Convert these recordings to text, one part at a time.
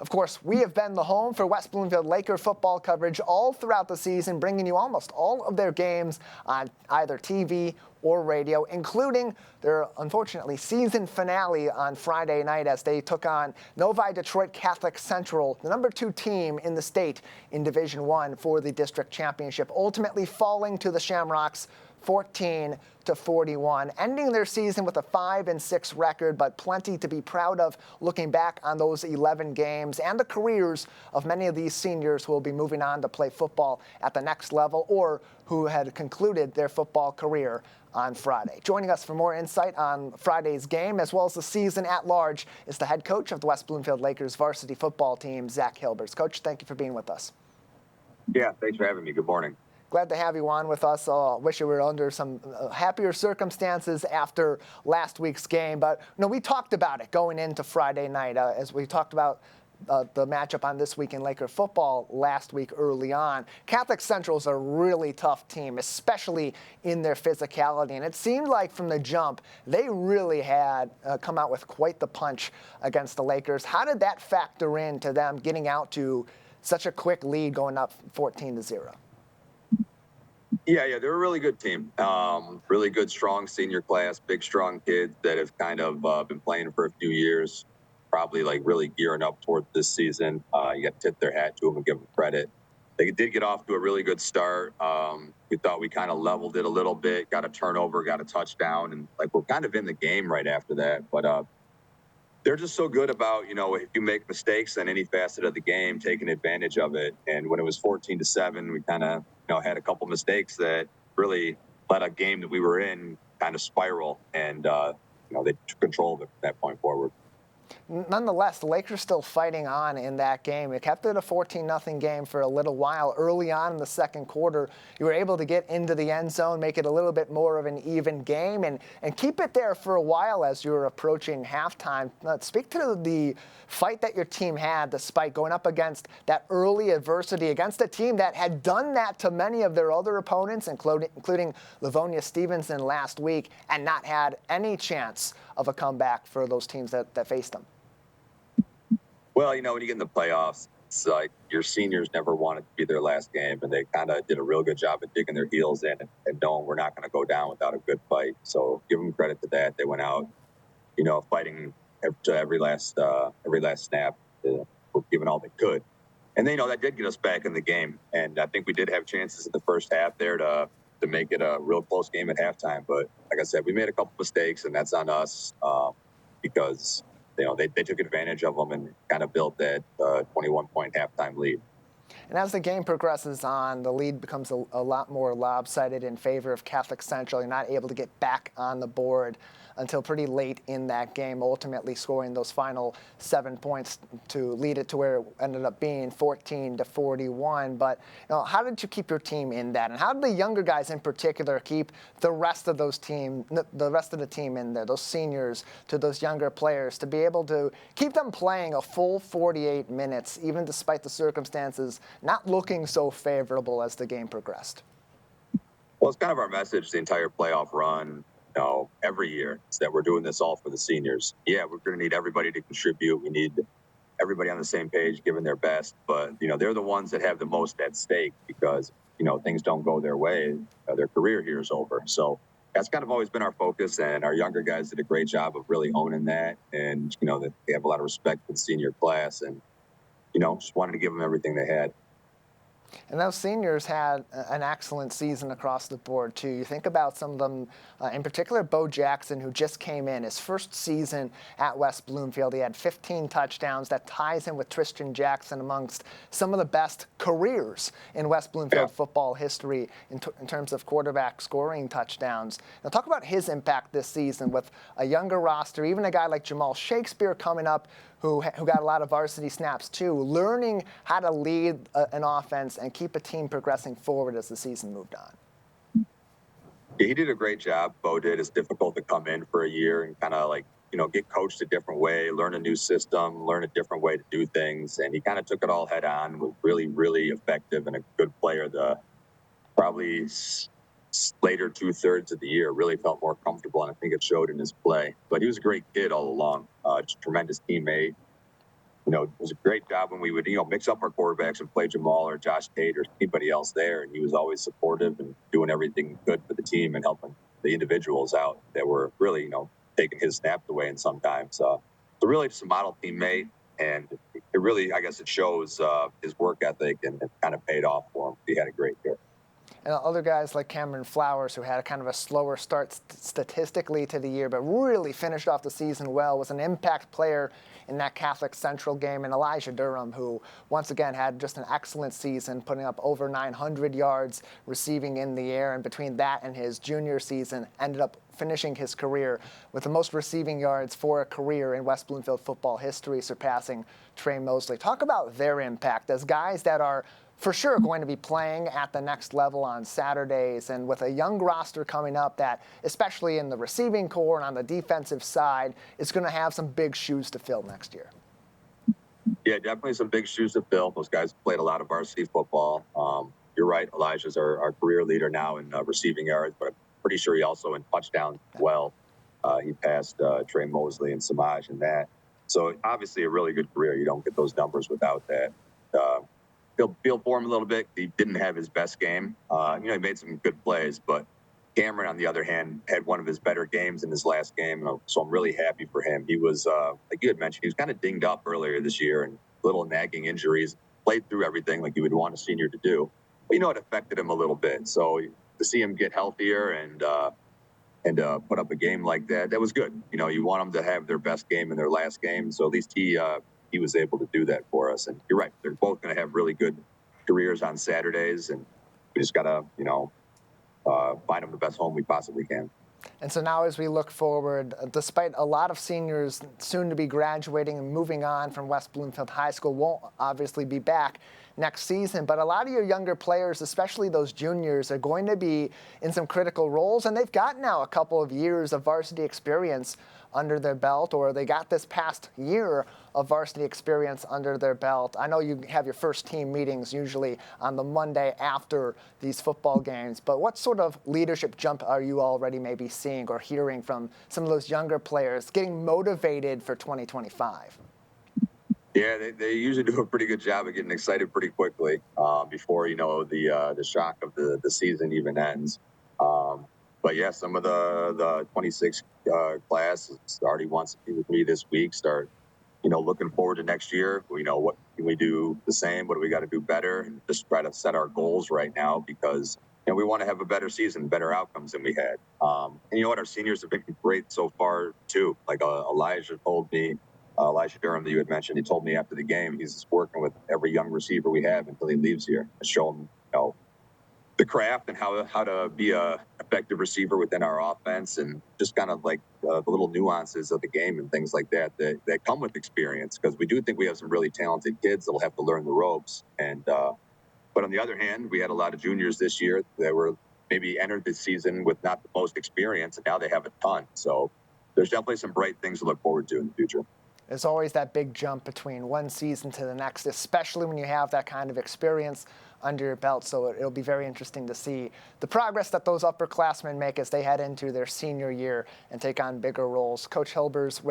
Of course, we have been the home for West Bloomfield Laker football coverage all throughout the season, bringing you almost all of their games on either TV or radio, including their, unfortunately, season finale on Friday night as they took on Novi Detroit Catholic Central, the number 2 team in the state in Division I for the district championship, ultimately falling to the Shamrocks 14-41, ending their season with a 5-6 record, but plenty to be proud of looking back on those 11 games and the careers of many of these seniors who will be moving on to play football at the next level or who had concluded their football career on Friday. Joining us for more insight on Friday's game, as well as the season at large, is the head coach of the West Bloomfield Lakers varsity football team, Zach Hilbers. Coach, thank you for being with us. Yeah, thanks for having me. Good morning. Glad to have you on with us. Wish you were under some happier circumstances after last week's game. But we talked about it going into Friday night as we talked about the matchup on This Week in Laker football last week early on. Catholic Central is a really tough team, especially in their physicality. And it seemed like from the jump, they really had come out with quite the punch against the Lakers. How did that factor into them getting out to such a quick lead going up 14-0? Yeah, they're a really good team. Really good, strong senior class, big, strong kids that have kind of been playing for a few years, probably like really gearing up toward this season. You got to tip their hat to them and give them credit. They did get off to a really good start. We thought we kind of leveled it a little bit, got a turnover, got a touchdown, and we're kind of in the game right after that. But they're just so good about, if you make mistakes in any facet of the game, taking advantage of it. And when it was 14-7, we kind of, had a couple mistakes that really let a game that we were in kind of spiral. And, they took control of it from that point forward. Nonetheless, the Lakers still fighting on in that game. It kept it a 14-0 game for a little while. Early on in the second quarter, you were able to get into the end zone, make it a little bit more of an even game, and keep it there for a while as you were approaching halftime. Speak to the fight that your team had despite going up against that early adversity against a team that had done that to many of their other opponents, including Livonia Stevenson last week, and not had any chance of a comeback for those teams that faced them. Well, when you get in the playoffs, it's like your seniors never wanted to be their last game, and they kind of did a real good job of digging their heels in and knowing we're not going to go down without a good fight. So give them credit to that. They went out, fighting to every last snap, giving all they could. And that did get us back in the game. And I think we did have chances in the first half there to make it a real close game at halftime. But like I said, we made a couple mistakes, and that's on us because they took advantage of them and kind of built that 21-point halftime lead. And as the game progresses on, the lead becomes a lot more lopsided in favor of Catholic Central. You're not able to get back on the board until pretty late in that game, ultimately scoring those final 7 points to lead it to where it ended up being 14-41. But how did you keep your team in that? And how did the younger guys in particular keep the rest of the team in there, those seniors to those younger players, to be able to keep them playing a full 48 minutes, even despite the circumstances not looking so favorable as the game progressed? Well, it's kind of our message the entire playoff run. Every year is that we're doing this all for the seniors. Yeah, we're going to need everybody to contribute. We need everybody on the same page, giving their best. But, they're the ones that have the most at stake because, things don't go their way. Their career here is over. So that's kind of always been our focus. And our younger guys did a great job of really owning that. And, that they have a lot of respect for the senior class. And, just wanted to give them everything they had. And those seniors had an excellent season across the board, too. You think about some of them, in particular, Bo Jackson, who just came in. His first season at West Bloomfield, he had 15 touchdowns. That ties him with Tristan Jackson amongst some of the best careers in West Bloomfield football history in terms of quarterback scoring touchdowns. Now, talk about his impact this season with a younger roster, even a guy like Jamal Shakespeare coming up, who got a lot of varsity snaps, too, learning how to lead an offense and keep a team progressing forward as the season moved on. Yeah, he did a great job. Bo did. It's difficult to come in for a year and kind of get coached a different way, learn a new system, learn a different way to do things. And he kind of took it all head on, was really, really effective and a good player. Probably later 2/3 of the year really felt more comfortable, and I think it showed in his play. But he was a great kid all along, just a tremendous teammate. it was a great job when we would, mix up our quarterbacks and play Jamal or Josh Tate or anybody else there. And he was always supportive and doing everything good for the team and helping the individuals out that were really, taking his snaps away. And sometimes, so really just a model teammate. And it really, I guess it shows his work ethic, and it kind of paid off for him. He had a great year. And other guys like Cameron Flowers, who had a kind of a slower start statistically to the year, but really finished off the season well, was an impact player in that Catholic Central game. And Elijah Durham, who once again had just an excellent season, putting up over 900 yards receiving in the air. And between that and his junior season, ended up finishing his career with the most receiving yards for a career in West Bloomfield football history, surpassing Trey Mosley. Talk about their impact as guys that are for sure going to be playing at the next level on Saturdays, and with a young roster coming up that, especially in the receiving core and on the defensive side, is going to have some big shoes to fill next year. Yeah, definitely some big shoes to fill. Those guys played a lot of varsity football. You're right, Elijah's our career leader now in receiving yards, but I'm pretty sure he also in touchdowns as well. He passed Trey Mosley and Samaj in that. So obviously a really good career. You don't get those numbers without that. Feel for him a little bit. He didn't have his best game. He made some good plays, but Cameron, on the other hand, had one of his better games in his last game. So I'm really happy for him. He was, like you had mentioned, he was kind of dinged up earlier this year and little nagging injuries. Played through everything like you would want a senior to do. But it affected him a little bit. So to see him get healthier and put up a game like that, that was good. You want them to have their best game in their last game. So at least he was able to do that for us. And you're right, they're both going to have really good careers on Saturdays, and we just got to, find them the best home we possibly can. And so now as we look forward, despite a lot of seniors soon to be graduating and moving on from West Bloomfield High School, won't obviously be back next season, but a lot of your younger players, especially those juniors, are going to be in some critical roles, and they've got now a couple of years of varsity experience under their belt, or they got this past year of varsity experience under their belt. I know you have your first team meetings usually on the Monday after these football games, but what sort of leadership jump are you already maybe seeing or hearing from some of those younger players getting motivated for 2025? Yeah, they usually do a pretty good job of getting excited pretty quickly before the shock of the season even ends. But yeah, some of the 26 class already wants to be with me this week. Start looking forward to next year. What can we do the same? What do we got to do better? And just try to set our goals right now because we want to have a better season, better outcomes than we had. And our seniors have been great so far too. Like Elijah told me. Elijah Durham that you had mentioned, he told me after the game, he's just working with every young receiver we have until he leaves here to show him, the craft and how to be a effective receiver within our offense, and just kind of like the little nuances of the game and things like that come with experience, because we do think we have some really talented kids that'll have to learn the ropes. And but on the other hand, we had a lot of juniors this year that were maybe entered this season with not the most experience, and now they have a ton. So there's definitely some bright things to look forward to in the future. There's always that big jump between one season to the next, especially when you have that kind of experience under your belt. So it'll be very interesting to see the progress that those upperclassmen make as they head into their senior year and take on bigger roles. Coach Hilbers,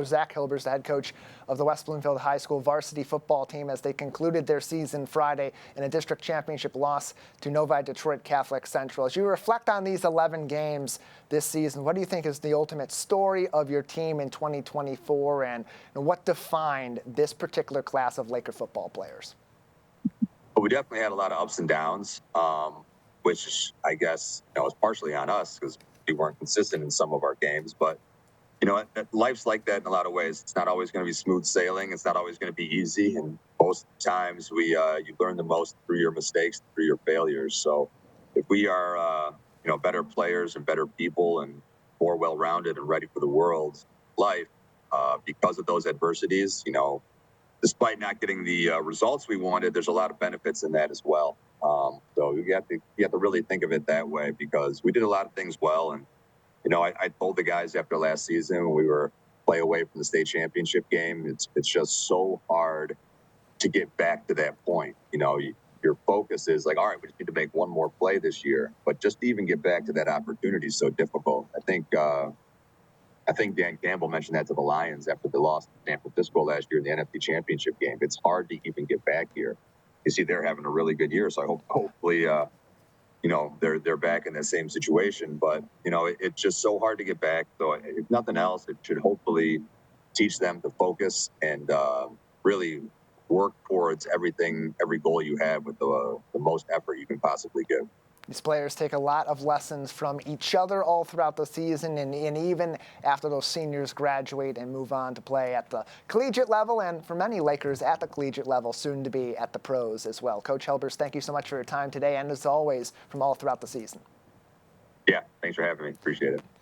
Zach Hilbers, the head coach of the West Bloomfield High School varsity football team, as they concluded their season Friday in a district championship loss to Novi Detroit Catholic Central. As you reflect on these 11 games this season, what do you think is the ultimate story of your team in 2024, and what defined this particular class of Laker football players? Well, we definitely had a lot of ups and downs, which I guess was partially on us because we weren't consistent in some of our games. But life's like that in a lot of ways. It's not always going to be smooth sailing. It's not always going to be easy, and most times you learn the most through your mistakes, through your failures. So if we are better players and better people and more well-rounded and ready for the world life because of those adversities, despite not getting the results we wanted, there's a lot of benefits in that as well. So you have to really think of it that way, because we did a lot of things well. And, I told the guys after last season when we were play away from the state championship game, it's just so hard to get back to that point. Your focus is like, all right, we just need to make one more play this year. But just to even get back to that opportunity is so difficult. I think I think Dan Campbell mentioned that to the Lions after the loss to San Francisco last year in the NFC Championship game. It's hard to even get back here. You see, they're having a really good year, so I hopefully, they're back in that same situation. But it's just so hard to get back. So if nothing else, it should hopefully teach them to focus and really work towards every goal you have with the most effort you can possibly give. These players take a lot of lessons from each other all throughout the season, and even after those seniors graduate and move on to play at the collegiate level, and for many Lakers at the collegiate level, soon to be at the pros as well. Coach Hilbers, thank you so much for your time today, and as always, from all throughout the season. Yeah, thanks for having me. Appreciate it.